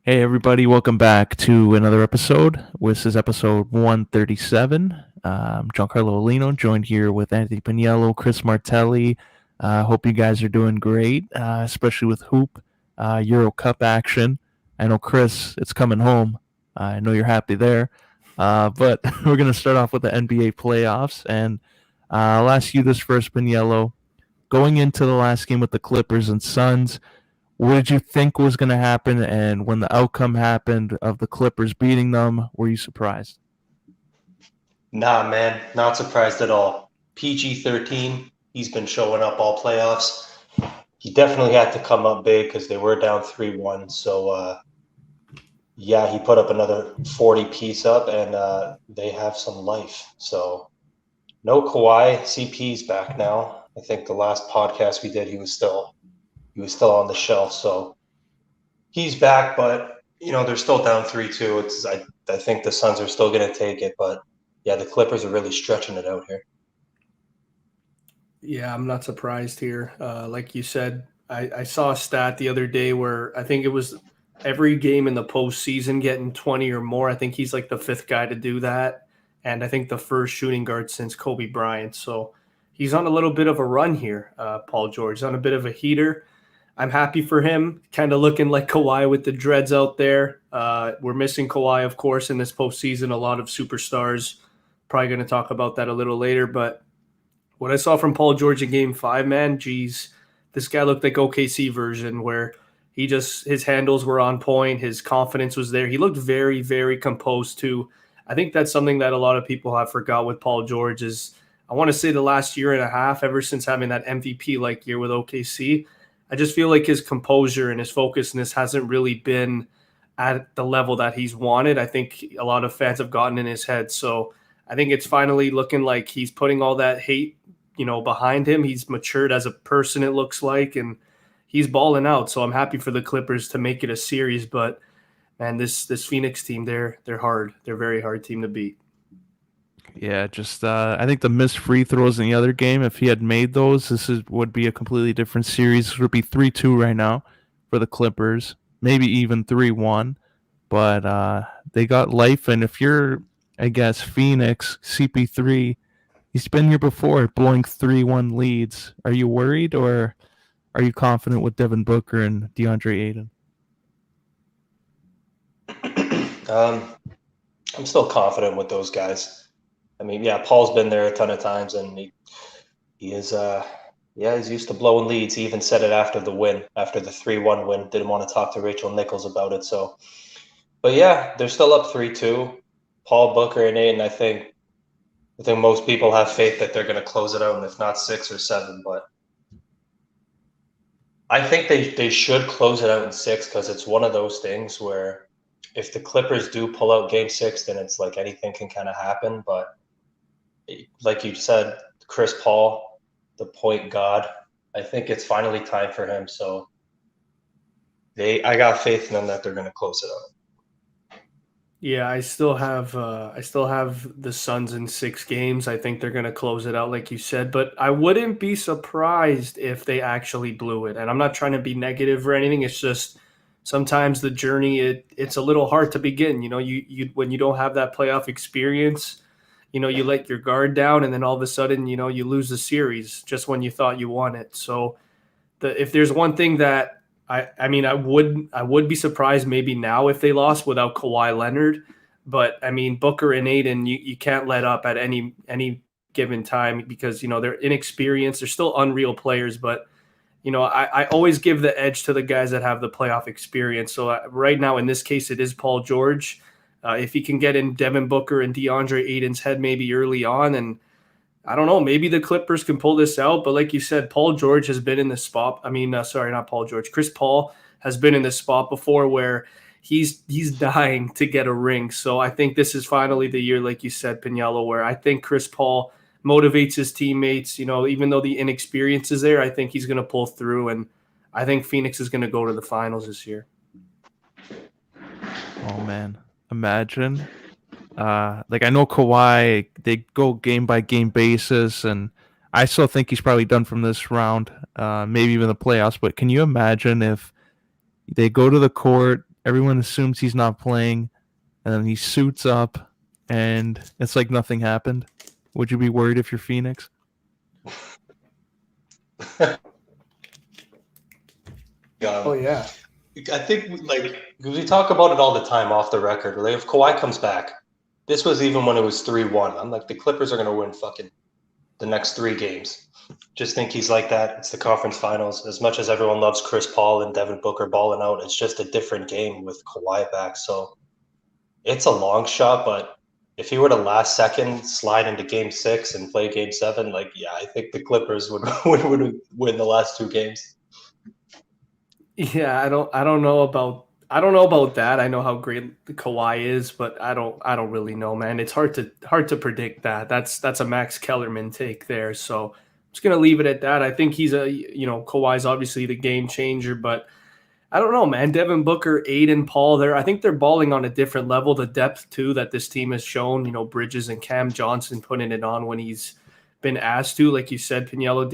Hey, everybody, welcome back to another episode. This is episode 137. Giancarlo Aulino, joined here with Anthony Pagniello, Chris Martelli. Hope you guys are doing great, especially with Hoop Euro Cup action. I know, Chris, it's coming home. I know you're happy there. But we're going to start off with the NBA playoffs. And I'll ask you this first, Pagniello. Going into the last game with the Clippers and Suns, what did you think was going to happen? And when the outcome happened of the Clippers beating them, were you surprised? Nah, man, not surprised at all. PG-13, he's been showing up all playoffs. He definitely had to come up big because they were down 3-1. So, yeah, he put up another 40 piece up, and they have some life. So, no Kawhi. CP's back now. I think the last podcast we did, he was still on the shelf. So he's back, but they're still down 3-2. I think the Suns are still going to take it, but yeah, the Clippers are really stretching it out here. Yeah, I'm not surprised here. Like you said, I saw a stat the other day where I think it was every game in the postseason getting 20 or more. I think he's like the fifth guy to do that. And I think the first shooting guard since Kobe Bryant. So he's on a little bit of a run here, Paul George. He's on a bit of a heater. I'm happy for him, kind of looking like Kawhi with the dreads out there. We're missing Kawhi, of course, in this postseason. A lot of superstars. Probably going to talk about that a little later, but what I saw from Paul George in Game 5, man, geez, this guy looked like OKC version where his handles were on point, his confidence was there. He looked very, very composed too. I think that's something that a lot of people have forgot with Paul George is I want to say the last year and a half, ever since having that MVP-like year with OKC, I just feel like his composure and his focusness hasn't really been at the level that he's wanted. I think a lot of fans have gotten in his head. So I think it's finally looking like he's putting all that hate, behind him. He's matured as a person, it looks like, and he's balling out. So I'm happy for the Clippers to make it a series. But man, this Phoenix team, they're hard. They're a very hard team to beat. Yeah, just I think the missed free throws in the other game, if he had made those, would be a completely different series. It would be 3-2 right now for the Clippers, maybe even 3-1. But they got life, and if you're, I guess, Phoenix, CP3, he's been here before, blowing 3-1 leads. Are you worried, or are you confident with Devin Booker and DeAndre Ayton? I'm still confident with those guys. I mean, yeah, Paul's been there a ton of times, and he is, he's used to blowing leads. He even said it after the win, after the 3-1 win. Didn't want to talk to Rachel Nichols about it. So, but yeah, they're still up 3-2. Paul, Booker, and Ayton, I think most people have faith that they're going to close it out, and if not 6 or 7, but I think they should close it out in 6 because it's one of those things where if the Clippers do pull out Game 6, then it's like anything can kind of happen. But like you said, Chris Paul, the point god, I think it's finally time for him. So I got faith in them that they're going to close it out. Yeah, I still have the Suns in 6 games. I think they're going to close it out, like you said. But I wouldn't be surprised if they actually blew it. And I'm not trying to be negative or anything. It's just sometimes the journey it's a little hard to begin. You when you don't have that playoff experience, you let your guard down, and then all of a sudden, you lose the series just when you thought you won it. So if there's one thing that I mean, I would be surprised maybe now if they lost without Kawhi Leonard, but I mean Booker and Ayton, you can't let up at any given time because they're inexperienced, they're still unreal players, but I always give the edge to the guys that have the playoff experience. So right now in this case, it is Paul George. If he can get in Devin Booker and DeAndre Ayton's head maybe early on, and I don't know, maybe the Clippers can pull this out. But like you said, Paul George has been in this spot. I mean, sorry, not Paul George. Chris Paul has been in this spot before where he's dying to get a ring. So I think this is finally the year, like you said, Pagniello, where I think Chris Paul motivates his teammates. Even though the inexperience is there, I think he's going to pull through. And I think Phoenix is going to go to the finals this year. Oh, man. Imagine. I know Kawhi, they go game by game basis, and I still think he's probably done from this round, maybe even the playoffs. But can you imagine if they go to the court, everyone assumes he's not playing, and then he suits up, and it's like nothing happened. Would you be worried if you're Phoenix? Oh yeah. I think we talk about it all the time off the record. Like if Kawhi comes back, this was even when it was 3-1. I'm like, the Clippers are going to win fucking the next 3 games. Just think he's like that. It's the conference finals. As much as everyone loves Chris Paul and Devin Booker balling out, it's just a different game with Kawhi back. So it's a long shot, but if he were to last second slide into game 6 and play game 7, I think the Clippers would win the last 2 games. Yeah, I don't know about that. I know how great Kawhi is, but I don't really know, man. It's hard to predict that. That's a Max Kellerman take there. So I'm just gonna leave it at that. I think he's Kawhi's obviously the game changer, but I don't know, man. Devin Booker, Aiden, Paul, I think they're balling on a different level. The depth too that this team has shown. Bridges and Cam Johnson putting it on when he's been asked to, like you said, Pagniello,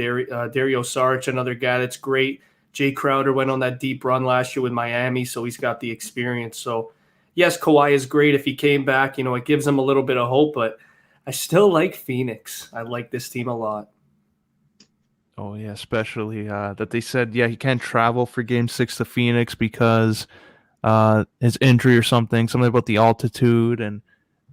Dario Saric, another guy that's great. Jay Crowder went on that deep run last year with Miami, so he's got the experience. So, yes, Kawhi is great if he came back. It gives him a little bit of hope, but I still like Phoenix. I like this team a lot. Oh, yeah, especially that they said, he can't travel for Game 6 to Phoenix because his injury or something about the altitude, and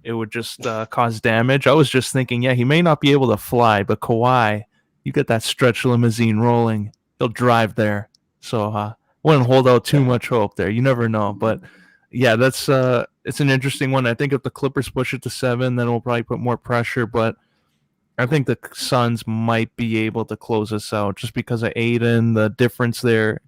it would just cause damage. I was just thinking, he may not be able to fly, but Kawhi, you get that stretch limousine rolling, he'll drive there. So wouldn't hold out too much hope there. You never know. But, that's it's an interesting one. I think if the Clippers push it to 7, then we'll probably put more pressure, but I think the Suns might be able to close us out just because of Aiden, the difference there.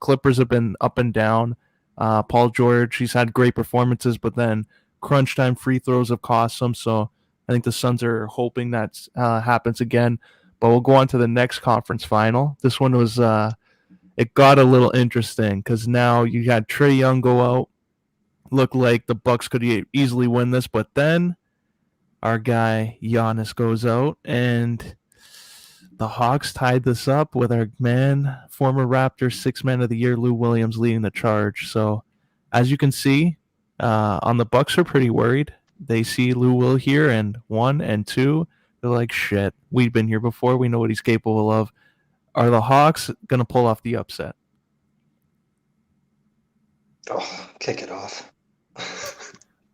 Clippers have been up and down. Paul George, he's had great performances, but then crunch time free throws have cost them. So I think the Suns are hoping that happens again. But we'll go on to the next conference final. This one was it got a little interesting because now you had Trae Young go out. Looked like the Bucks could easily win this, but then our guy Giannis goes out, and the Hawks tied this up with our former Raptors 6th Man of the Year, Lou Williams, leading the charge. So, as you can see, on the Bucks are pretty worried. They see Lou Will here, and 1 and 2, they're like, shit, we've been here before. We know what he's capable of. Are the Hawks going to pull off the upset? Oh, kick it off.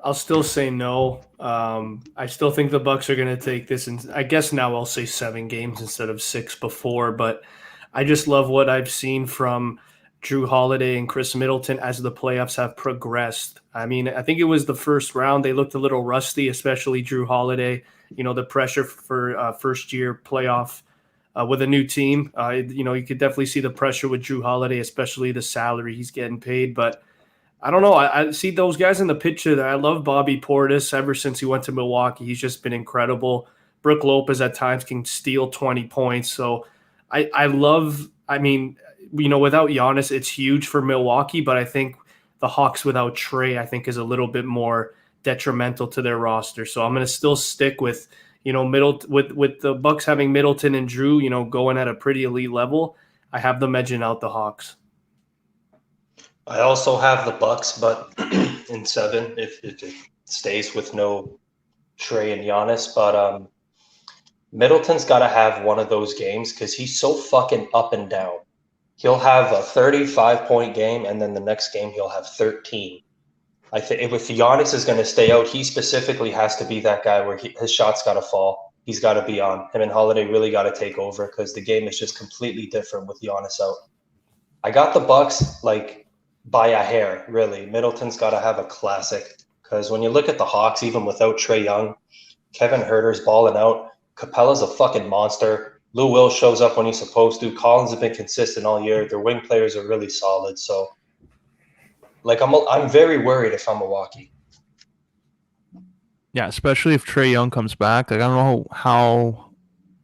I'll still say no. I still think the Bucks are going to take this, and I guess now I'll say 7 games instead of 6 before. But I just love what I've seen from Drew Holiday and Chris Middleton as the playoffs have progressed. I mean, I think it was the first round they looked a little rusty, especially Drew Holiday. The pressure for first-year playoff with a new team. You could definitely see the pressure with Drew Holiday, especially the salary he's getting paid, but I don't know. I see those guys in the picture there. I love Bobby Portis ever since he went to Milwaukee. He's just been incredible. Brook Lopez at times can steal 20 points. So I love, without Giannis, it's huge for Milwaukee, but I think the Hawks without Trae, I think is a little bit more detrimental to their roster. So I'm going to still stick with, with the Bucks having Middleton and Drew, going at a pretty elite level. I have them edging out the Hawks. I also have the Bucks, but in 7 if it stays with no Trae and Giannis. But Middleton's got to have one of those games because he's so fucking up and down. He'll have a 35-point game, and then the next game he'll have 13. I think if Giannis is going to stay out, he specifically has to be that guy where his shot's got to fall. He's got to be on. Him and Holiday really got to take over because the game is just completely different with Giannis out. I got the Bucks by a hair, really. Middleton's got to have a classic because when you look at the Hawks, even without Trae Young, Kevin Huerter's balling out. Capella's a fucking monster. Lou Will shows up when he's supposed to. Collins has been consistent all year. Their wing players are really solid. So, I'm very worried if I'm Milwaukee. Yeah, especially if Trae Young comes back. I don't know how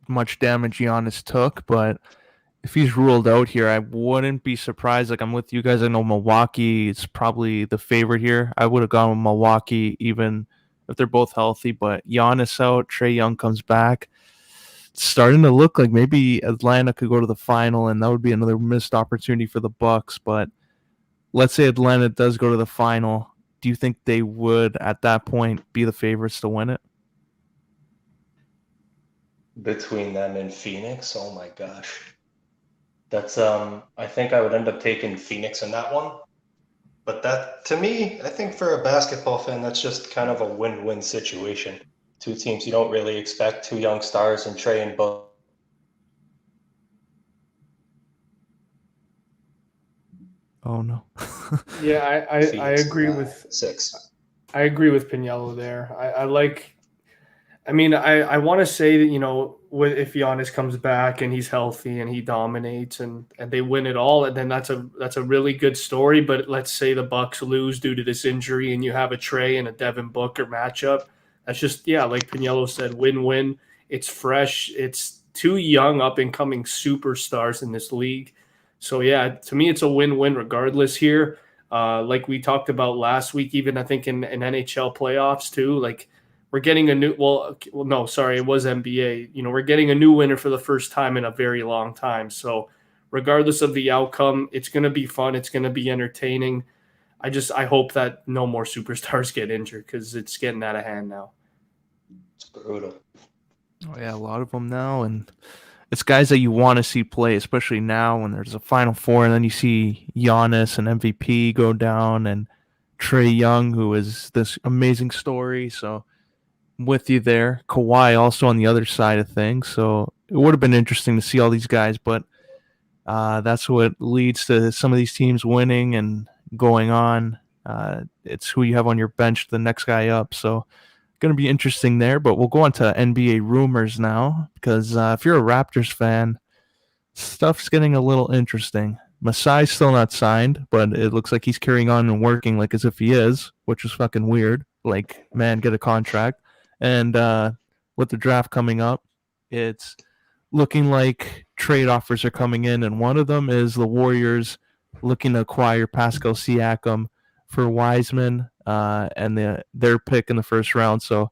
much damage Giannis took, but if he's ruled out here, I wouldn't be surprised. I'm with you guys. I know Milwaukee is probably the favorite here. I would have gone with Milwaukee even if they're both healthy, but Giannis out, Trae Young comes back. It's starting to look like maybe Atlanta could go to the final, and that would be another missed opportunity for the Bucks. But let's say Atlanta does go to the final. Do you think they would, at that point, be the favorites to win it? Between them and Phoenix, oh my gosh. That's I think I would end up taking Phoenix in that one. But that, to me, I think for a basketball fan, that's just kind of a win-win situation. Two teams you don't really expect, two young stars and Trae and both. Oh no. Yeah, I Phoenix agree with 6. I agree with Pagniello there. I like. I mean, I want to say that, you know, if Giannis comes back and he's healthy and he dominates and they win it all, and then that's a really good story. But let's say the Bucks lose due to this injury and you have a Trae and a Devin Booker matchup. That's just, yeah, like Pagniello said, win-win. It's fresh. It's two young up-and-coming superstars in this league. So, yeah, to me, it's a win-win regardless here. Like we talked about last week, even I think in NHL playoffs too, like we're getting a new, no, sorry, it was NBA. You know, we're getting a new winner for the first time in a very long time. So regardless of the outcome, it's going to be fun. It's going to be entertaining. I hope that no more superstars get injured because it's getting out of hand now. It's brutal. Oh yeah, a lot of them now, and it's guys that you want to see play, especially now when there's a Final Four, and then you see Giannis and MVP go down, and Trae Young, who is this amazing story. So with you there, Kawhi also on the other side of things. So it would have been interesting to see all these guys, but that's what leads to some of these teams winning and going on. It's who you have on your bench, the next guy up. So going to be interesting there, but we'll go on to NBA rumors now because if you're a Raptors fan, stuff's getting a little interesting. Masai's still not signed, but it looks like he's carrying on and working like as if he is, which is fucking weird. Like, man, get a contract. And with the draft coming up, it's looking like trade offers are coming in, and one of them is the Warriors looking to acquire Pascal Siakam for Wiseman and their pick in the first round. So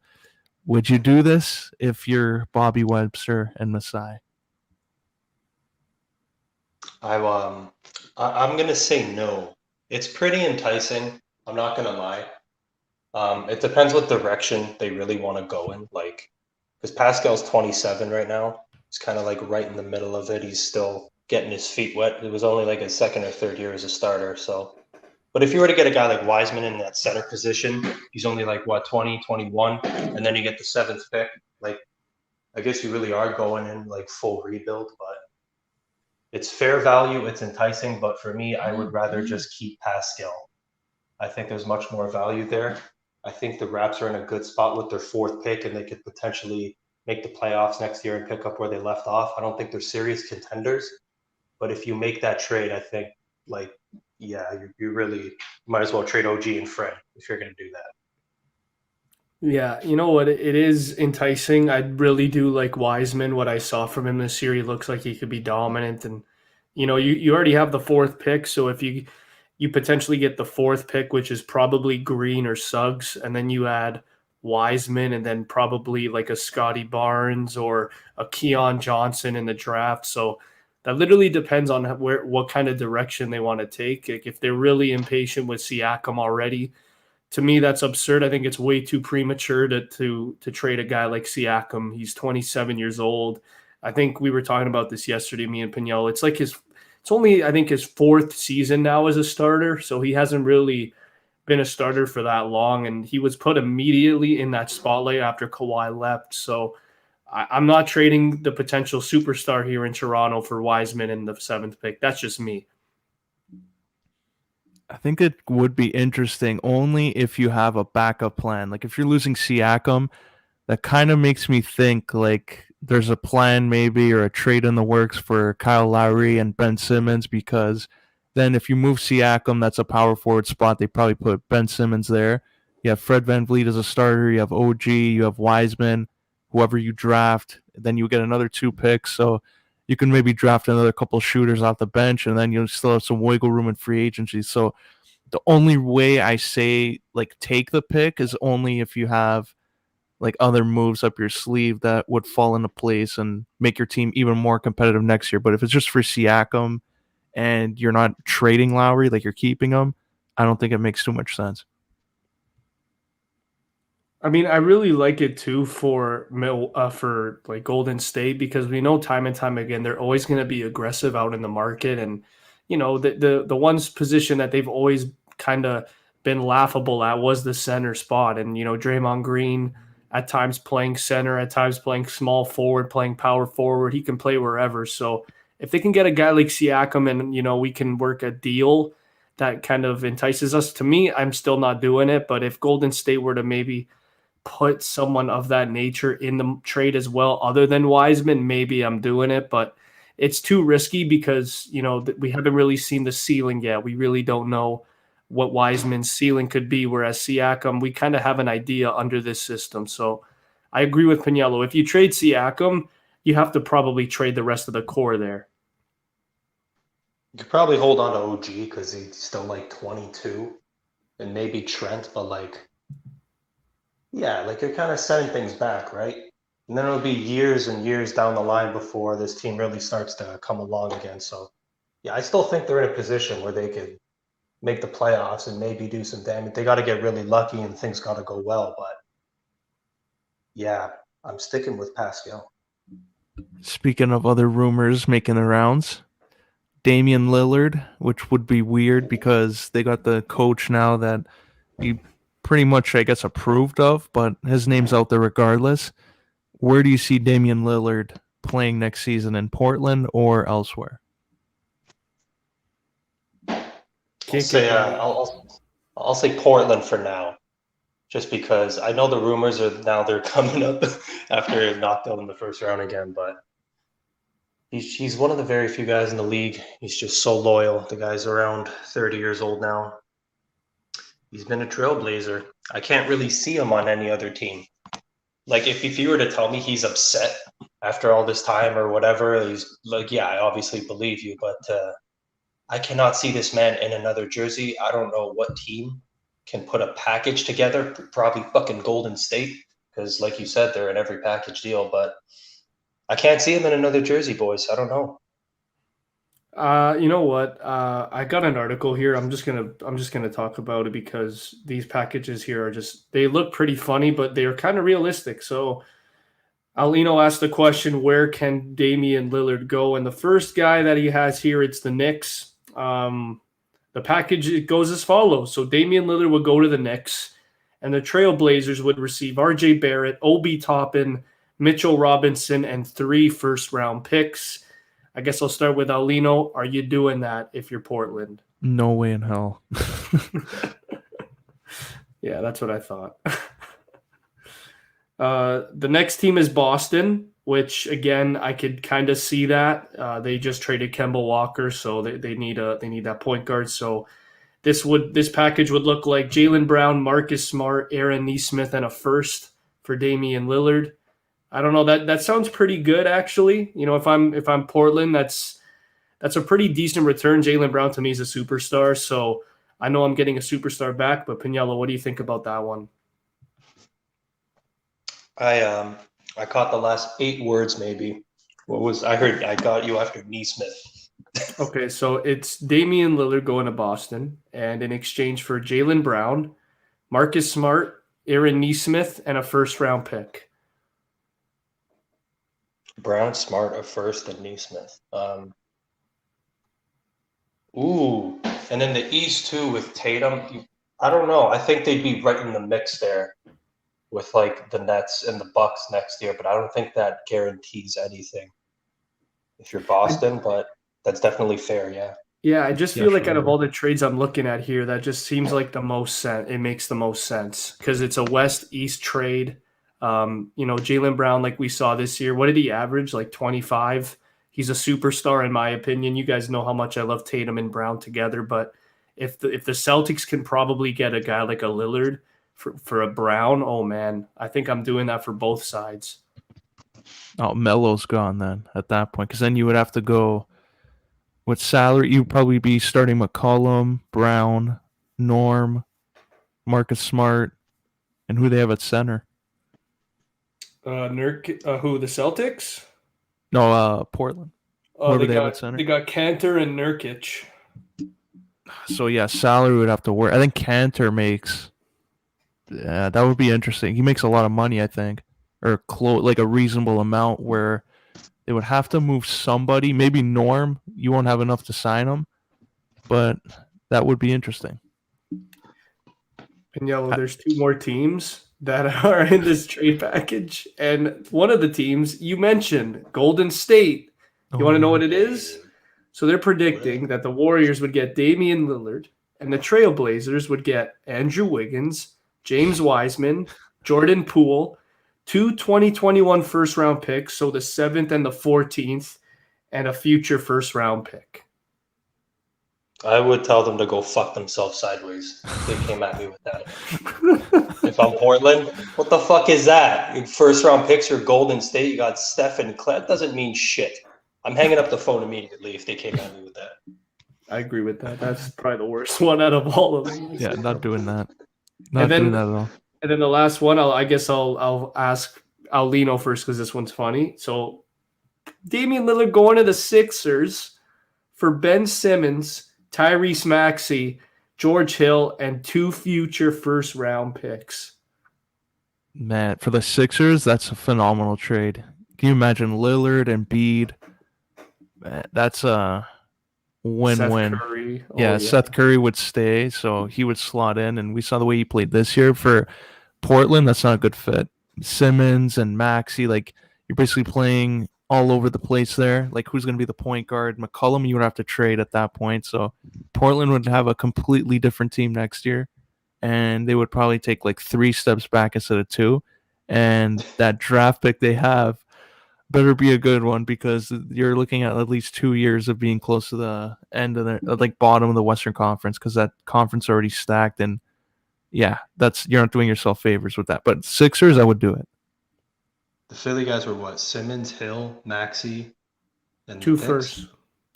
would you do this if you're Bobby Webster and Masai? I'm gonna say no. It's pretty enticing. I'm not gonna lie. It depends what direction they really want to go in. Like, because Pascal's 27 right now. He's kind of like right in the middle of it. He's still getting his feet wet. It was only like his second or third year as a starter. So, but if you were to get a guy like Wiseman in that center position, he's only like what, 20, 21, and then you get the 7th pick. Like, I guess you really are going in like full rebuild, but it's fair value. It's enticing, but for me, I would rather just keep Pascal. I think there's much more value there. I think the Raps are in a good spot with their 4th pick, and they could potentially make the playoffs next year and pick up where they left off. I don't think they're serious contenders, but if you make that trade, I think, like, yeah, you really might as well trade OG and Fred if you're going to do that. Yeah, you know what? It is enticing. I really do like Wiseman. What I saw from him this year, he looks like he could be dominant. And, you know, you already have the 4th pick. So if you potentially get the 4th pick, which is probably Green or Suggs, and then you add Wiseman and then probably like a Scotty Barnes or a Keon Johnson in the draft. So that literally depends on what kind of direction they want to take. Like if they're really impatient with Siakam already, to me that's absurd. I think it's way too premature to trade a guy like Siakam. He's 27 years old. I think we were talking about this yesterday, me and Pagniello. It's only, I think, his 4th season now as a starter, so he hasn't really been a starter for that long, and he was put immediately in that spotlight after Kawhi left. So I'm not trading the potential superstar here in Toronto for Wiseman in the 7th pick. That's just me. I think it would be interesting only if you have a backup plan. Like if you're losing Siakam, that kind of makes me think like there's a plan maybe or a trade in the works for Kyle Lowry and Ben Simmons, because then if you move Siakam, that's a power forward spot. They probably put Ben Simmons there. You have Fred VanVleet as a starter. You have OG. You have Wiseman, whoever you draft. Then you get another 2 picks. So you can maybe draft another couple shooters off the bench, and then you'll still have some wiggle room in free agency. So the only way I say like take the pick is only if you have like other moves up your sleeve that would fall into place and make your team even more competitive next year. But if it's just for Siakam and you're not trading Lowry, like you're keeping him, I don't think it makes too much sense. I mean, I really like it too for like Golden State, because we know time and time again they're always going to be aggressive out in the market, and the one's position that they've always kind of been laughable at was the center spot, and Draymond Green at times playing center, at times playing small forward, playing power forward. He can play wherever. So if they can get a guy like Siakam, and we can work a deal that kind of entices us. To me, I'm still not doing it, but if Golden State were to maybe put someone of that nature in the trade as well, other than Wiseman, maybe I'm doing it, but it's too risky because, we haven't really seen the ceiling yet. We really don't know what Wiseman's ceiling could be, whereas Siakam, we kind of have an idea under this system. So I agree with Pagniello. If you trade Siakam, you have to probably trade the rest of the core there. You could probably hold on to OG because he's still like 22, and maybe Trent, but yeah, you're kind of setting things back, right? And then it'll be years and years down the line before this team really starts to come along again. So, yeah, I still think they're in a position where they could make the playoffs and maybe do some damage. They got to get really lucky and things got to go well. But, yeah, I'm sticking with Pascal. Speaking of other rumors making the rounds, Damien Lillard, which would be weird because they got the coach now that he pretty much, I guess, approved of, but his name's out there regardless. Where do you see Damien Lillard playing next season, in Portland or elsewhere? I'll say Portland for now, just because I know the rumors they're coming up after knocked out in the first round again, but he's one of the very few guys in the league. He's just so loyal. The guy's around 30 years old now. He's been a trailblazer. I can't really see him on any other team. If you were to tell me he's upset after all this time or whatever, he's yeah, I obviously believe you, but I cannot see this man in another jersey. I don't know what team can put a package together, probably fucking Golden State, because like you said, they're in every package deal, but I can't see him in another jersey, boys. I don't know. You know what? I got an article here. I'm just gonna talk about it because these packages here are they look pretty funny, but they are kind of realistic. So Aulino asked the question, where can Damian Lillard go? And the first guy that he has here, it's the Knicks. The package, it goes as follows. So Damian Lillard would go to the Knicks, and the Trailblazers would receive R.J. Barrett, Obi Toppin, Mitchell Robinson, and 3 first-round picks. I guess I'll start with Aulino. Are you doing that if you're Portland? No way in hell. Yeah, that's what I thought. The next team is Boston, which again I could kind of see that. They just traded Kemba Walker, so they need that point guard. So this package would look like Jaylen Brown, Marcus Smart, Aaron Nesmith, and a first for Damian Lillard. I don't know, that sounds pretty good actually. If I'm Portland, that's a pretty decent return. Jaylen Brown to me is a superstar, so I know I'm getting a superstar back. But Pagniello, what do you think about that one? I caught the last 8 words maybe. I heard I got you after Nesmith. Okay, so it's Damian Lillard going to Boston, and in exchange for Jaylen Brown, Marcus Smart, Aaron Nesmith, and a first-round pick. Brown, Smart, a first, and Nesmith. And then the East too with Tatum. I don't know. I think they'd be right in the mix there with the Nets and the Bucks next year, but I don't think that guarantees anything if you're Boston, but that's definitely fair, yeah. Yeah, I just feel like out of all the trades I'm looking at here, that just seems like the most sense. It makes the most sense because it's a West-East trade. Jaylen Brown, like we saw this year, what did he average? 25. He's a superstar in my opinion. You guys know how much I love Tatum and Brown together, but if the Celtics can probably get a guy like a Lillard for a Brown, oh man, I think I'm doing that for both sides. Oh, Melo's gone then at that point, because then you would have to go with salary. You'd probably be starting McCollum, Brown, Norm, Marcus Smart, and who they have at center. Who, the Celtics? No, Portland. Whoever they have at center. They got Cantor and Nurkic. So yeah, salary would have to work. I think Cantor makes. Yeah, that would be interesting. He makes a lot of money, I think, or like a reasonable amount where they would have to move somebody. Maybe Norm. You won't have enough to sign him, but that would be interesting. Pagniello, there's 2 more teams that are in this trade package, and one of the teams you mentioned, Golden State. You want to know what it is? So they're predicting that the Warriors would get Damien Lillard, and the Trailblazers would get Andrew Wiggins, James Wiseman, Jordan Poole, 2 2021 first-round picks, so the 7th and the 14th, and a future first-round pick. I would tell them to go fuck themselves sideways if they came at me with that. If I'm Portland, what the fuck is that? First round picks or Golden State, you got Steph and Clay. That doesn't mean shit. I'm hanging up the phone immediately if they came at me with that. I agree with that. That's probably the worst one out of all of them. Yeah, not doing that. Not doing that at all. And then the last one, I'll ask Aulino first because this one's funny. So Damien Lillard going to the Sixers for Ben Simmons, Tyrese Maxey, George Hill, and 2 future first-round picks. Man, for the Sixers, that's a phenomenal trade. Can you imagine Lillard and Embiid? Man, that's a win-win. Seth Curry. Yeah, Seth Curry would stay, so he would slot in, and we saw the way he played this year. For Portland, that's not a good fit. Simmons and Maxey, like, you're basically playing all over the place there. Like, who's going to be the point guard? McCollum, you would have to trade at that point. So Portland would have a completely different team next year, and they would probably take like 3 steps back instead of 2. And that draft pick they have better be a good one because you're looking at least 2 years of being close to the end of the like bottom of the Western Conference because that conference already stacked. And yeah, you're not doing yourself favors with that. But Sixers, I would do it. The Philly guys were what? Simmons, Hill, Maxey, and 2 firsts.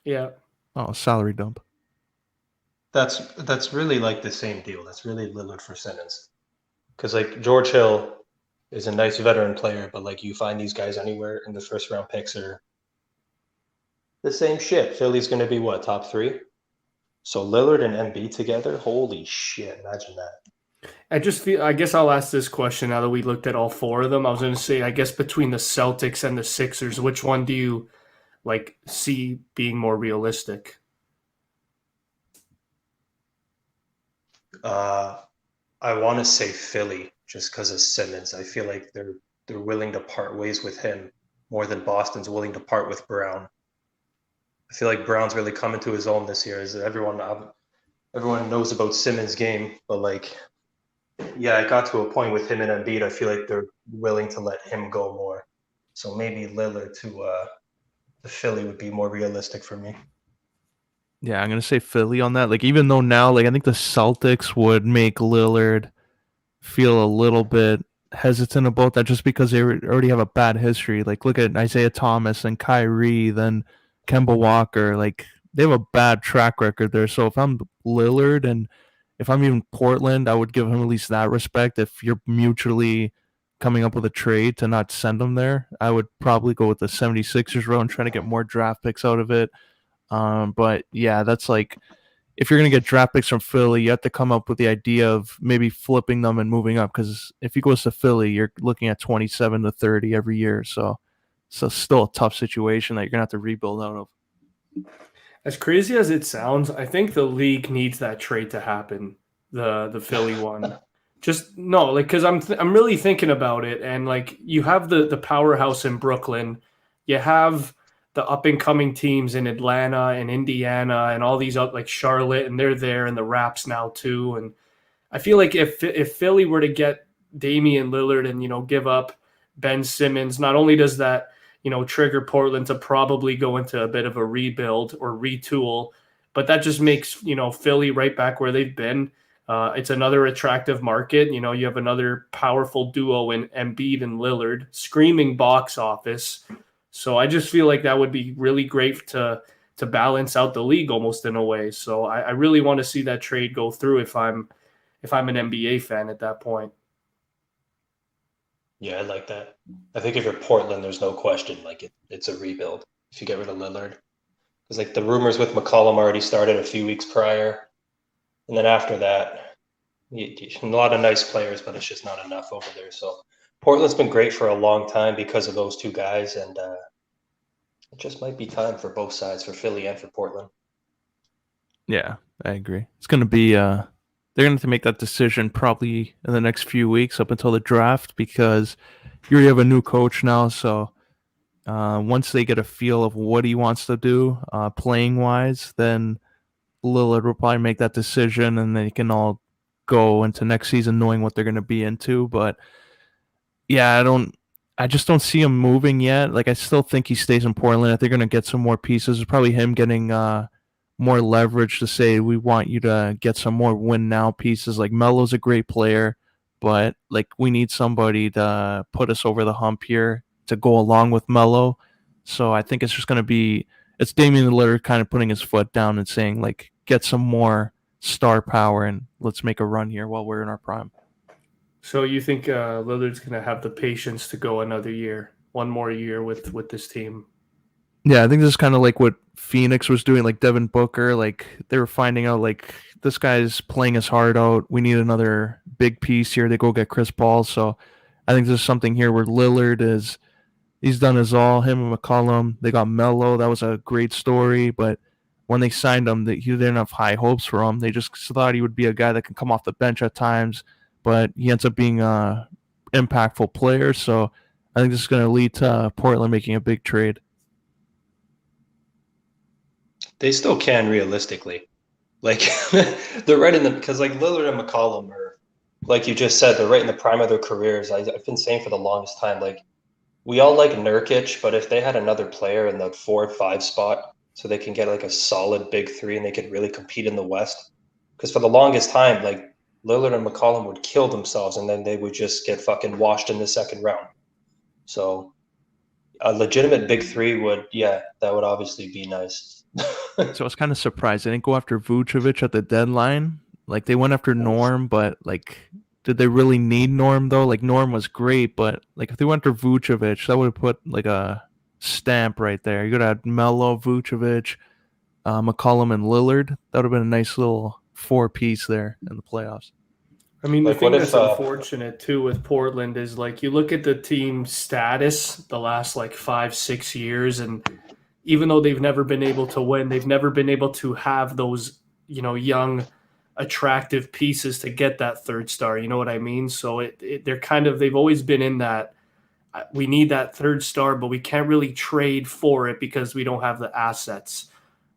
Yeah. Oh, salary dump. That's really like the same deal. That's really Lillard for Simmons. Because like George Hill is a nice veteran player, but like you find these guys anywhere in the first round picks are the same shit. Philly's going to be what, top 3? So Lillard and Embiid together, holy shit! Imagine that. I guess I'll ask this question now that we looked at all 4 of them. I was going to say, I guess between the Celtics and the Sixers, which one do you like see being more realistic? I want to say Philly just because of Simmons. I feel like they're willing to part ways with him more than Boston's willing to part with Brown. I feel like Brown's really coming to his own this year. Is everyone knows about Simmons' game, but like, yeah, it got to a point with him and Embiid. I feel like they're willing to let him go more. So maybe Lillard to the Philly would be more realistic for me. Yeah, I'm going to say Philly on that. Like, even though now, like, I think the Celtics would make Lillard feel a little bit hesitant about that just because they already have a bad history. Like, look at Isaiah Thomas and Kyrie, then Kemba Walker. Like, they have a bad track record there. So if I'm Lillard and if I'm even Portland, I would give him at least that respect. If you're mutually coming up with a trade to not send him there, I would probably go with the 76ers row and try to get more draft picks out of it. But yeah, that's like, if you're going to get draft picks from Philly, you have to come up with the idea of maybe flipping them and moving up. Because if he goes to Philly, you're looking at 27 to 30 every year. So still a tough situation that you're going to have to rebuild out of. As crazy as it sounds, I think the league needs that trade to happen. The Philly one, just no, like because I'm really thinking about it, and like you have the powerhouse in Brooklyn, you have the up and coming teams in Atlanta and Indiana and all these like Charlotte, and they're there, and the Raps now too. And I feel like if Philly were to get Damian Lillard and give up Ben Simmons, not only does that trigger Portland to probably go into a bit of a rebuild or retool, but that just makes, Philly right back where they've been. It's another attractive market. You have another powerful duo in Embiid and Lillard, screaming box office. So I just feel like that would be really great to balance out the league almost in a way. So I really want to see that trade go through if I'm an NBA fan at that point. Yeah, I like that. I think if you're Portland, there's no question. Like it's a rebuild if you get rid of Lillard. Because like the rumors with McCollum already started a few weeks prior. And then after that, a lot of nice players, but it's just not enough over there. So Portland's been great for a long time because of those two guys. And it just might be time for both sides, for Philly and for Portland. Yeah, I agree. It's going to be they're going to have to make that decision probably in the next few weeks up until the draft, because you already have a new coach now. So once they get a feel of what he wants to do playing wise, then Lillard will probably make that decision, and they can all go into next season knowing what they're going to be into. But yeah, I just don't see him moving yet. Like, I still think he stays in Portland. I think they're going to get some more pieces. It's probably him getting more leverage to say, we want you to get some more win now pieces. Like, Melo's a great player, but like, we need somebody to put us over the hump here to go along with Melo. So I think it's just going to be, it's Damien Lillard kind of putting his foot down and saying, like, get some more star power and let's make a run here while we're in our prime. So you think Lillard's going to have the patience to go another year, one more year with this team? Yeah, I think this is kind of like what Phoenix was doing, like Devin Booker. Like, they were finding out, like, this guy's playing his heart out. We need another big piece here. They go get Chris Paul. So I think there's something here where Lillard is, he's done his all. Him and McCollum, they got Melo. That was a great story. But when they signed him, he didn't have high hopes for him. They just thought he would be a guy that can come off the bench at times. But he ends up being an impactful player. So I think this is going to lead to Portland making a big trade. They still can realistically. Like, they're right in the, because like Lillard and McCollum are, like you just said, they're right in the prime of their careers. I've been saying for the longest time, like, we all like Nurkic, but if they had another player in the 4 or 5 spot, so they can get like a solid big three and they could really compete in the West. Because for the longest time, like, Lillard and McCollum would kill themselves and then they would just get fucking washed in the second round. So a legitimate big three would, that would obviously be nice. So I was kind of surprised they didn't go after Vucevic at the deadline. Like, they went after Norm, but like, did they really need Norm though? Like, Norm was great, but like, if they went after Vucevic, that would have put like a stamp right there. You could have had Melo, Vucevic, McCollum, and Lillard. That would have been a nice little 4-piece there in the playoffs. I mean, Like, the thing what that's if, unfortunate too with Portland is, like, you look at the team status the last like 5-6 years, and even though they've never been able to win, they've never been able to have those, young, attractive pieces to get that third star. You know what I mean? So they've always been in that, we need that third star, but we can't really trade for it because we don't have the assets.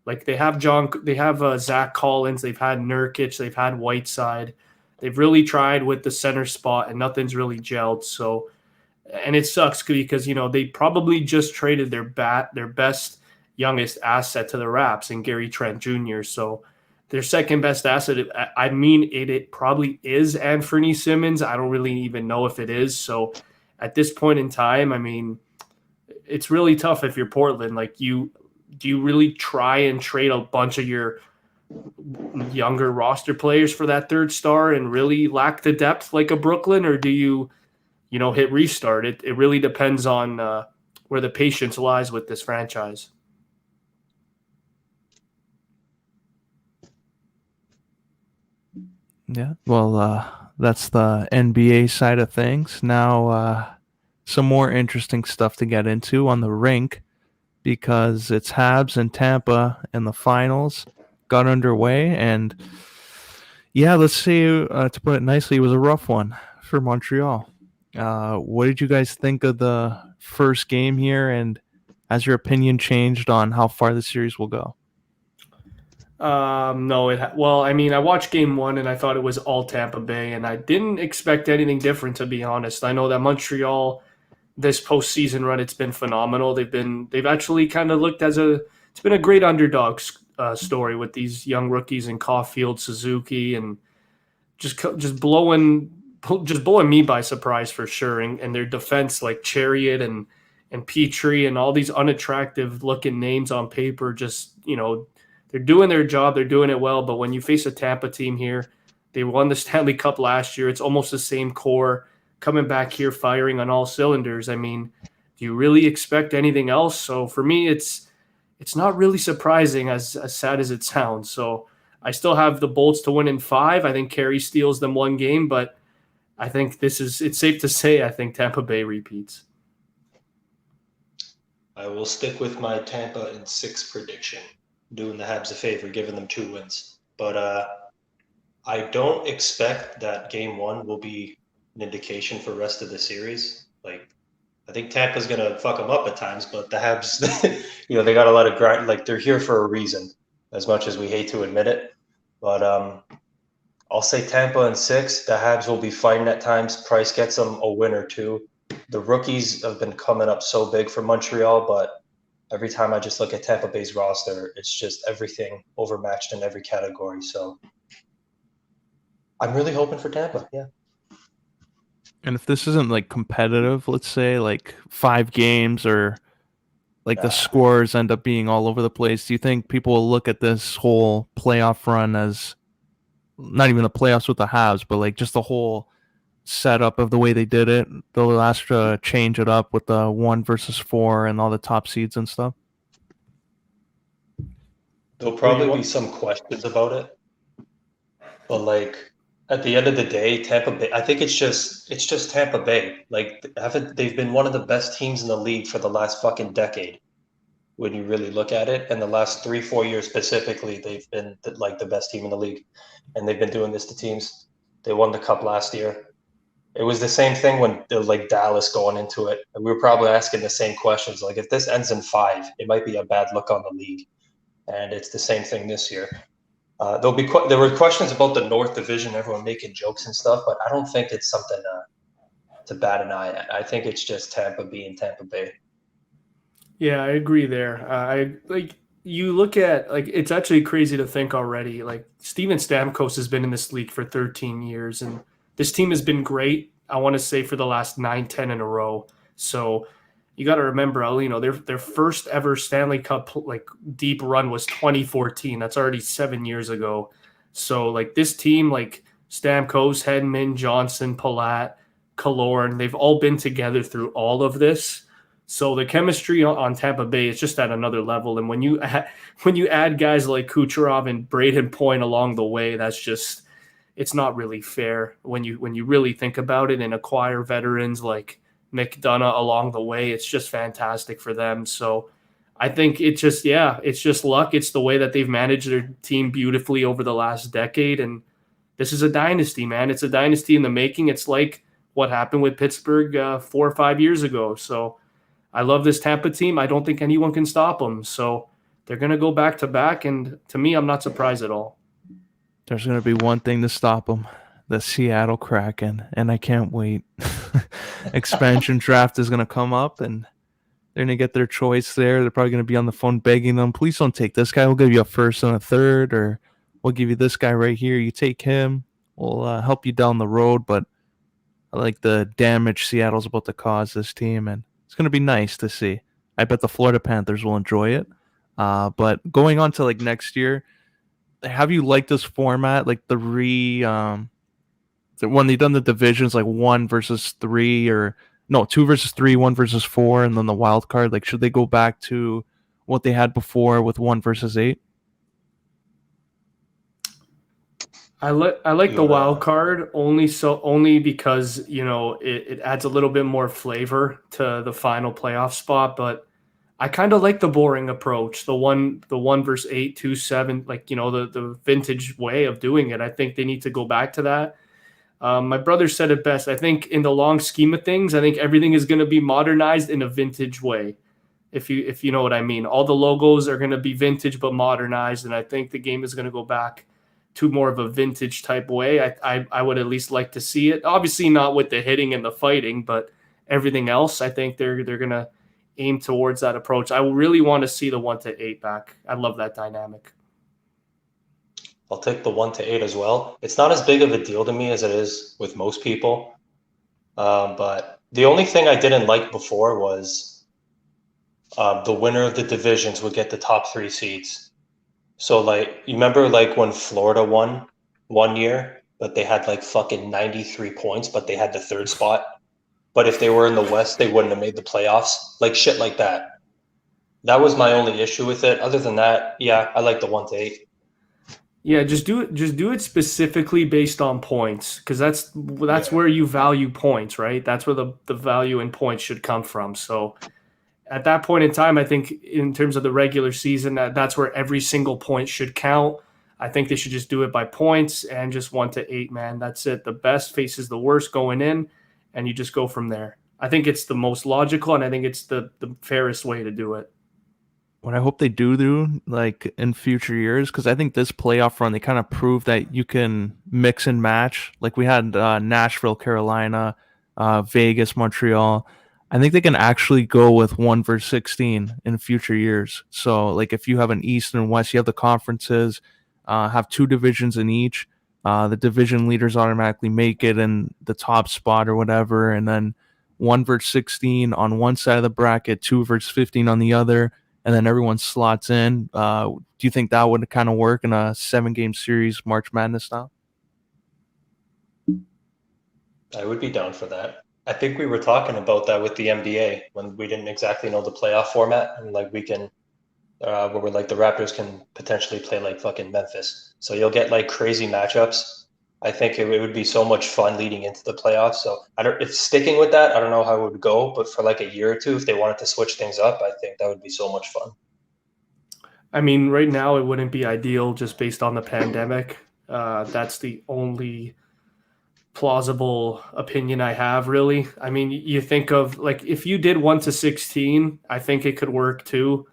Like, they have Zach Collins, they've had Nurkic, they've had Whiteside. They've really tried with the center spot and nothing's really gelled. So, and it sucks because, they probably just traded their best, youngest asset to the Raps in Gary Trent Jr. So their second best asset, it probably is Anthony Simmons. I don't really even know if it is. So at this point in time, I mean, it's really tough if you're Portland. Like, do you really try and trade a bunch of your younger roster players for that third star and really lack the depth like a Brooklyn, or do you hit restart? It really depends on where the patience lies with this franchise. Yeah, well, that's the NBA side of things. Now, some more interesting stuff to get into on the rink, because it's Habs and Tampa in the finals got underway, and yeah, let's say, to put it nicely, it was a rough one for Montreal. What did you guys think of the first game here, and has your opinion changed on how far the series will go? No, I mean, I watched game 1 and I thought it was all Tampa Bay, and I didn't expect anything different, to be honest. I know that Montreal, this postseason run, it's been phenomenal. They've actually kind of looked it's been a great underdog story with these young rookies in Caulfield, Suzuki, and just blowing me by surprise for sure. And their defense, like Chariot and Petrie and all these unattractive looking names on paper, just, they're doing their job. They're doing it well. But when you face a Tampa team here, they won the Stanley Cup last year. It's almost the same core coming back here, firing on all cylinders. I mean, do you really expect anything else? So for me, it's it's not really surprising as sad as it sounds. So I still have the Bolts to win in 5. I think Carey steals them 1 game, but I think it's safe to say I think Tampa Bay repeats. I will stick with my Tampa in 6 prediction, doing the Habs a favor, giving them 2 wins. But I don't expect that game 1 will be an indication for the rest of the series. Like, I think Tampa's going to fuck them up at times, but the Habs, they got a lot of grind. Like, they're here for a reason, as much as we hate to admit it. But I'll say Tampa in 6. The Habs will be fighting at times. Price gets them a win or 2. The rookies have been coming up so big for Montreal, but every time I just look at Tampa Bay's roster, it's just everything overmatched in every category. So I'm really hoping for Tampa, yeah. And if this isn't like competitive, let's say like 5 games or like the scores end up being all over the place, do you think people will look at this whole playoff run as not even the playoffs with the Habs, but like just the whole setup of the way they did it? They'll ask to change it up with the 1 versus 4 and all the top seeds and stuff. There'll probably be some questions about it, but like at the end of the day, Tampa Bay, I think it's just Tampa Bay. Like, they've been one of the best teams in the league for the last fucking decade when you really look at it. And the last 3-4 years specifically, they've been like the best team in the league, and they've been doing this to teams. They won the cup last year. It was the same thing when like Dallas going into it. And we were probably asking the same questions. Like, if this ends in 5, it might be a bad look on the league. And it's the same thing this year. There were questions about the North Division, everyone making jokes and stuff, but I don't think it's something to bat an eye at. I think it's just Tampa being Tampa Bay. Yeah, I agree there. You look at, like, it's actually crazy to think already. Like, Steven Stamkos has been in this league for 13 years, and this team has been great, I want to say, for the last 9-10 in a row. So you got to remember, Aulino, their first ever Stanley Cup like deep run was 2014. That's already 7 years ago. So like this team, like Stamkos, Hedman, Johnson, Palat, Killorn, they've all been together through all of this. So the chemistry on Tampa Bay is just at another level. And when you add guys like Kucherov and Braden Point along the way, that's just, it's not really fair when you really think about it, and acquire veterans like McDonough along the way. It's just fantastic for them. So I think it's just luck. It's the way that they've managed their team beautifully over the last decade. And this is a dynasty, man. It's a dynasty in the making. It's like what happened with Pittsburgh 4 or 5 years ago. So I love this Tampa team. I don't think anyone can stop them. So they're going to go back to back. And to me, I'm not surprised at all. There's going to be one thing to stop them: the Seattle Kraken, and I can't wait. Expansion draft is going to come up, and they're going to get their choice there. They're probably going to be on the phone begging them, please don't take this guy. We'll give you a first and a third, or we'll give you this guy right here. You take him. We'll help you down the road. But I like the damage Seattle's about to cause this team, and it's going to be nice to see. I bet the Florida Panthers will enjoy it. But going on to like next year, have you liked this format? Like when they've done the divisions, like 1 versus 3, or no, 2 versus 3, 1 versus 4, and then the wild card. Like, should they go back to what they had before with 1 versus 8? I like the wild card only because it adds a little bit more flavor to the final playoff spot. But I kind of like the boring approach, the one versus 8, 2, 7, like the vintage way of doing it. I think they need to go back to that. My brother said it best. I think in the long scheme of things, I think everything is going to be modernized in a vintage way. If you know what I mean, all the logos are going to be vintage but modernized, and I think the game is going to go back to more of a vintage type way. I would at least like to see it. Obviously not with the hitting and the fighting, but everything else, I think they're going to aim towards that approach. I really want to see the 1 to 8 back. I love that dynamic. I'll take the 1 to 8 as well. It's not as big of a deal to me as it is with most people. But the only thing I didn't like before was the winner of the divisions would get the top 3 seeds. So, like, you remember, like, when Florida won 1 year, but they had, like, fucking 93 points, but they had the 3rd spot. But if they were in the West, they wouldn't have made the playoffs. Like, shit like that. That was my only issue with it. Other than that, yeah, I like the 1-8. Yeah, just do it. Just do it specifically based on points, because that's where you value points, right? That's where the value in points should come from. So at that point in time, I think in terms of the regular season, that's where every single point should count. I think they should just do it by points and just 1-8, man. That's it. The best faces the worst going in, and you just go from there. I think it's the most logical, and I think it's the fairest way to do it. What I hope they do like in future years, because I think this playoff run, they kind of proved that you can mix and match. Like we had Nashville, Carolina, Vegas, Montreal. I think they can actually go with 1 versus 16 in future years. So like if you have an East and West, you have the conferences, have 2 divisions in each. The division leaders automatically make it in the top spot or whatever. And then 1 versus 16 on one side of the bracket, 2 versus 15 on the other. And then everyone slots in. Do you think that would kind of work in a 7-game series, March Madness style? I would be down for that. I think we were talking about that with the NBA when we didn't exactly know the playoff format, and like we can, where we're like the Raptors can potentially play like fucking Memphis. So you'll get like crazy matchups. I think it would be so much fun leading into the playoffs. So if sticking with that, I don't know how it would go, but for like a year or two, if they wanted to switch things up, I think that would be so much fun. I mean, right now it wouldn't be ideal just based on the pandemic. That's the only plausible opinion I have, really. I mean, you think of like if you did 1-16, I think it could work too.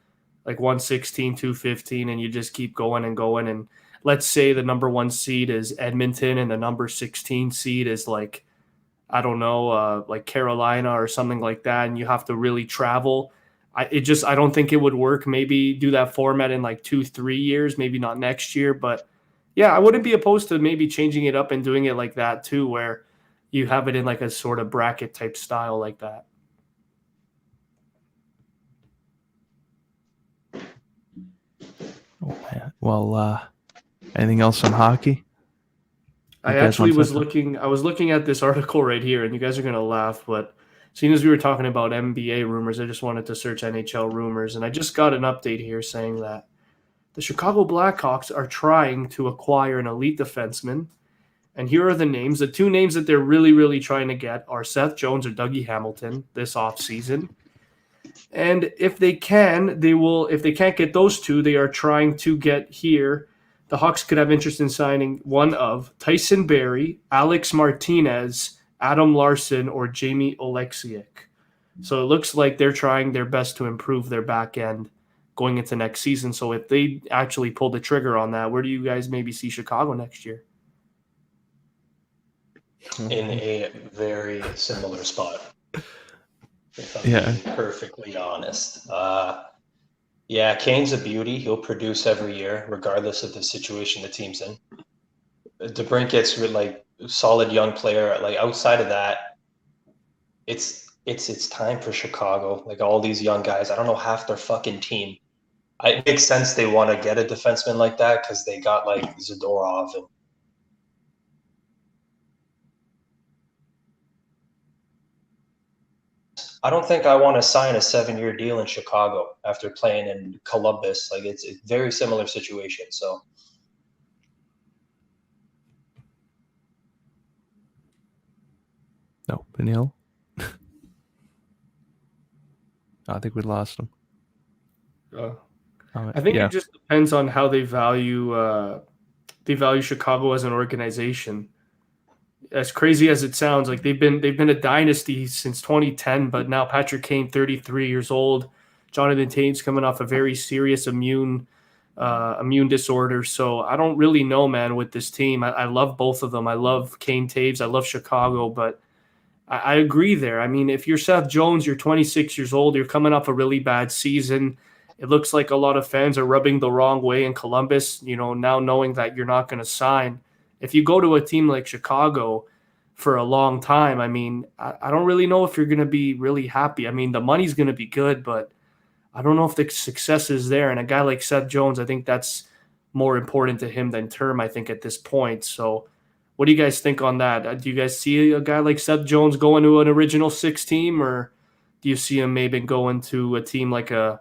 Like 1-16, 2-15, and you just keep going and going. And let's say the number 1 seed is Edmonton and the number 16 seed is like, I don't know, like Carolina or something like that, and you have to really travel. I don't think it would work. Maybe do that format in like 2-3 years, maybe not next year, but yeah, I wouldn't be opposed to maybe changing it up and doing it like that too, where you have it in like a sort of bracket type style like that. Oh man. Well, anything else on hockey? I was looking at this article right here, and you guys are gonna laugh, but seeing as we were talking about NBA rumors, I just wanted to search NHL rumors, and I just got an update here saying that the Chicago Blackhawks are trying to acquire an elite defenseman. And here are the names. The 2 names that they're really, really trying to get are Seth Jones or Dougie Hamilton this offseason. And if they can, they will. If they can't get those 2, they are trying to get here. The Hawks could have interest in signing one of Tyson Barrie, Alex Martinez, Adam Larson, or Jamie Oleksiak. So it looks like they're trying their best to improve their back end going into next season. So if they actually pull the trigger on that, where do you guys maybe see Chicago next year? In a very similar spot. If I'm being perfectly honest. Yeah, Kane's a beauty. He'll produce every year, regardless of the situation the team's in. DeBrincat's like solid young player. Like outside of that, it's time for Chicago. Like all these young guys, I don't know half their fucking team. It makes sense they want to get a defenseman like that because they got like Zadorov and I don't think I want to sign a 7-year deal in Chicago after playing in Columbus. Like it's a very similar situation. So No, Pagniello. I think we lost him. I think it just depends on how they value Chicago as an organization. As crazy as it sounds, like they've been a dynasty since 2010, but now Patrick Kane, 33 years old, Jonathan Taves coming off a very serious immune disorder. So I don't really know, man, with this team. I love both of them. I love Kane, Taves. I love Chicago, but I agree there. I mean, if you're Seth Jones, you're 26 years old, you're coming off a really bad season. It looks like a lot of fans are rubbing the wrong way in Columbus, now knowing that you're not going to sign. If you go to a team like Chicago for a long time, I mean, I don't really know if you're going to be really happy. I mean, the money's going to be good, but I don't know if the success is there. And a guy like Seth Jones, I think that's more important to him than term, I think, at this point. So what do you guys think on that? Do you guys see a guy like Seth Jones going to an original 6 team, or do you see him maybe going to a team like a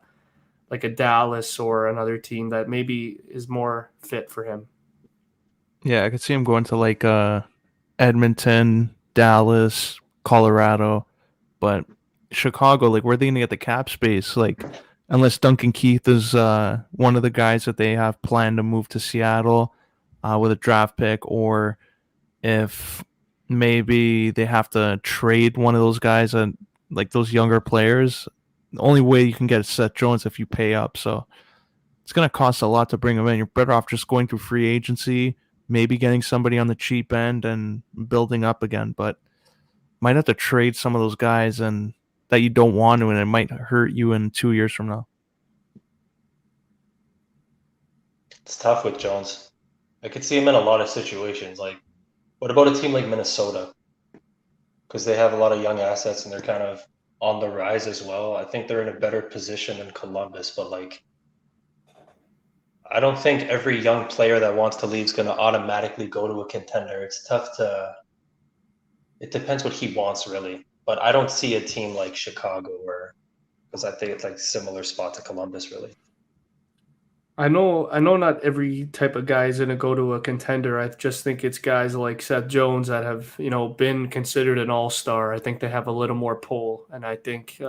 like a Dallas or another team that maybe is more fit for him. Yeah, I could see him going to like Edmonton, Dallas, Colorado, but Chicago, like where are they going to get the cap space? Like unless Duncan Keith is one of the guys that they have planned to move to Seattle with a draft pick, or if maybe they have to trade one of those guys and like those younger players. The only way you can get Seth Jones if you pay up. So it's going to cost a lot to bring him in. You're better off just going through free agency, maybe getting somebody on the cheap end and building up again. But might have to trade some of those guys and that you don't want to, and it might hurt you in 2 years from now. It's tough with Jones. I could see him in a lot of situations. Like, what about a team like Minnesota? Because they have a lot of young assets and they're kind of on the rise as well. I think they're in a better position than Columbus, but like, I don't think every young player that wants to leave is going to automatically go to a contender. It's tough to. It depends what he wants, really. But I don't see a team like Chicago, because I think it's like similar spot to Columbus, really. I know not every type of guy is going to go to a contender. I just think it's guys like Seth Jones that have, been considered an all-star. I think they have a little more pull. And I think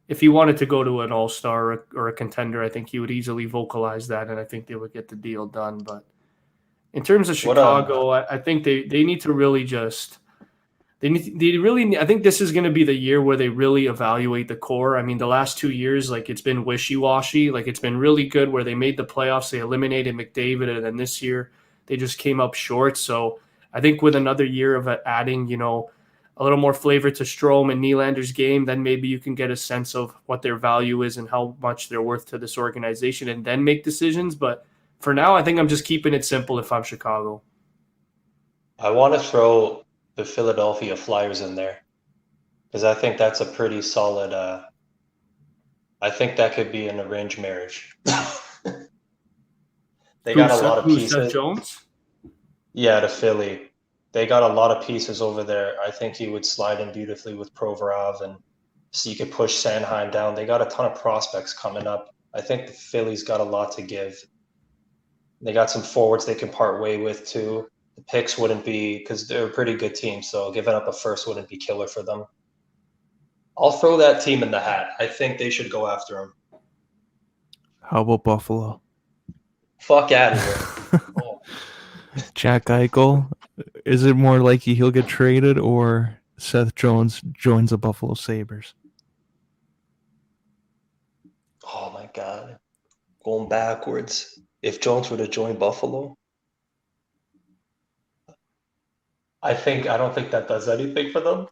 if he wanted to go to an all-star or a contender, I think he would easily vocalize that, and I think they would get the deal done. But in terms of Chicago, I think they need to really just – I think this is going to be the year where they really evaluate the core. I mean, the last 2 years, like it's been wishy-washy. Like it's been really good where they made the playoffs, they eliminated McDavid, and then this year they just came up short. So I think with another year of adding, a little more flavor to Strome and Nylander's game, then maybe you can get a sense of what their value is and how much they're worth to this organization, and then make decisions. But for now, I think I'm just keeping it simple if I'm Chicago. I want to throw the Philadelphia Flyers in there because I think that's a pretty solid. I think that could be an arranged marriage. They got a lot of pieces. Seth Jones? Yeah, to Philly. They got a lot of pieces over there. I think he would slide in beautifully with Provorov, and so you could push Sanheim down. They got a ton of prospects coming up. I think the Phillies got a lot to give. They got some forwards they can part way with too. The picks wouldn't be, because they're a pretty good team, so giving up a first wouldn't be killer for them. I'll throw that team in the hat. I think they should go after him. How about Buffalo? Fuck out of here. Oh. Jack Eichel. Is it more likely he'll get traded, or Seth Jones joins the Buffalo Sabres? Oh my God. Going backwards. If Jones were to join Buffalo, I don't think that does anything for them.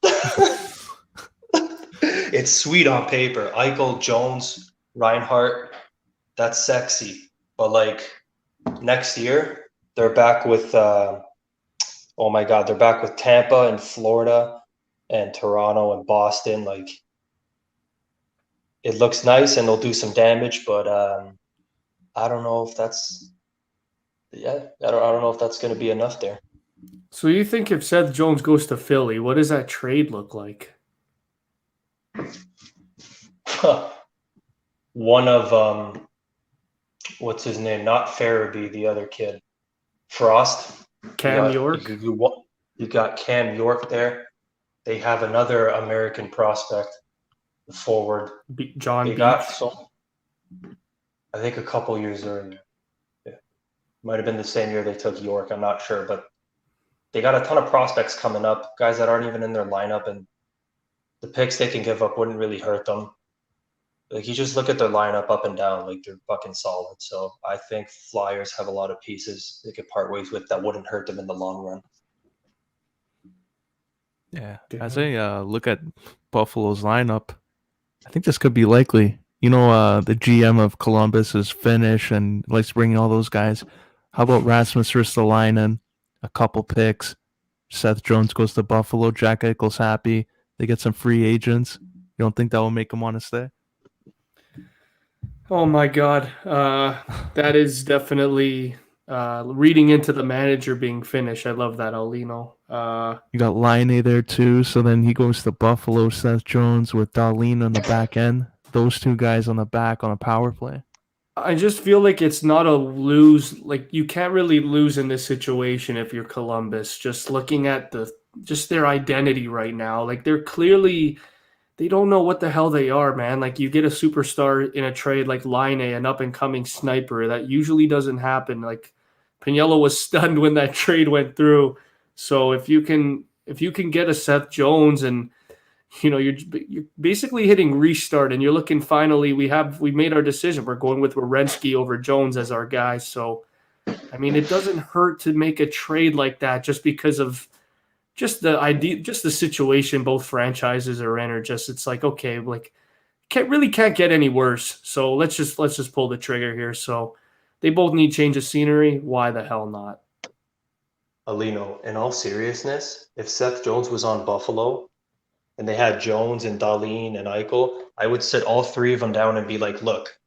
It's sweet on paper. Eichel, Jones, Reinhart, that's sexy. But like next year, they're back with they're back with Tampa and Florida and Toronto and Boston. Like, it looks nice and they'll do some damage, but I don't know if that's I don't know if that's going to be enough there. So you think if Seth Jones goes to Philly, what does that trade look like? One of what's his name? Not Farabee, the other kid. Frost. Cam York. You got Cam York there. They have another American prospect, the forward. John Beach. I think a couple years earlier. Yeah. Might have been the same year they took York. I'm not sure, but they got a ton of prospects coming up, guys that aren't even in their lineup, and the picks they can give up wouldn't really hurt them. Like, you just look at their lineup up and down, like, they're fucking solid. So I think Flyers have a lot of pieces they could part ways with that wouldn't hurt them in the long run. Yeah. As I look at Buffalo's lineup, I think this could be likely. The GM of Columbus is Finnish and likes bringing all those guys. How about Rasmus Ristolainen? A couple picks. Seth Jones goes to Buffalo. Jack Eichel's happy. They get some free agents. You don't think that will make him want to stay? Oh my God. That is definitely reading into the manager being Finnish. I love that, Aulino. You got Laine there too. So then he goes to Buffalo. Seth Jones with Dahlin on the back end. those two guys on the back on a power play. I just feel like it's not a lose. Like, you can't really lose in this situation if you're Columbus. Just looking at their identity right now, like they don't know what the hell they are, man. Like, you get a superstar in a trade like Line, an up and coming sniper. That usually doesn't happen. Like, Pagniello was stunned when that trade went through. So if you can get a Seth Jones, and you're basically hitting restart, and you're looking, finally we made our decision. We're going with Werenski over Jones as our guy. So I mean, it doesn't hurt to make a trade like that just because of just the idea, just the situation both franchises are in, or just, it's like, okay, like, can't get any worse. So let's just pull the trigger here. So they both need change of scenery. Why the hell not? Aulino, in all seriousness, if Seth Jones was on Buffalo and they had Jones and Dahlin and Eichel, I would sit all three of them down and be like, look,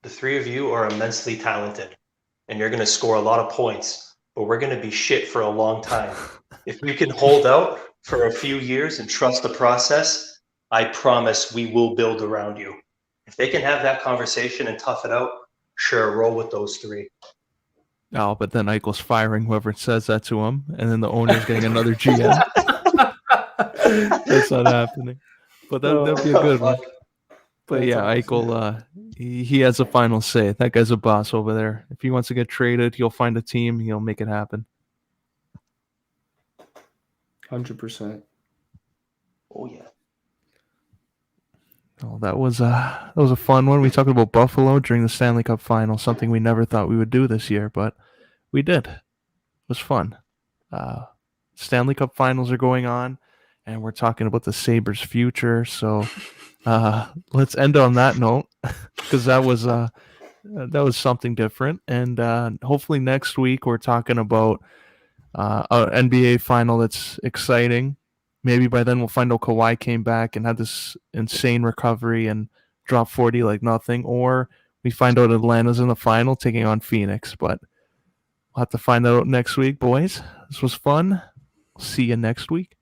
the three of you are immensely talented and you're going to score a lot of points, but we're going to be shit for a long time. If you can hold out for a few years and trust the process, I promise we will build around you. If they can have that conversation and tough it out, sure, roll with those three. Oh, but then Eichel's firing whoever says that to him, and then the owner's getting another GM. That's not happening. But that'd be a good one. But yeah, Eichel, he has a final say. That guy's a boss over there. If he wants to get traded, he'll find a team. He'll make it happen. 100%. Oh yeah. Oh, that was a fun one. We talked about Buffalo during the Stanley Cup Finals, something we never thought we would do this year, but we did. It was fun. Stanley Cup Finals are going on, and we're talking about the Sabres' future. So let's end on that note, because that was something different. And hopefully next week we're talking about an NBA final that's exciting. Maybe by then we'll find out Kawhi came back and had this insane recovery and dropped 40 like nothing. Or we find out Atlanta's in the final taking on Phoenix. But we'll have to find that out next week, boys. This was fun. See you next week.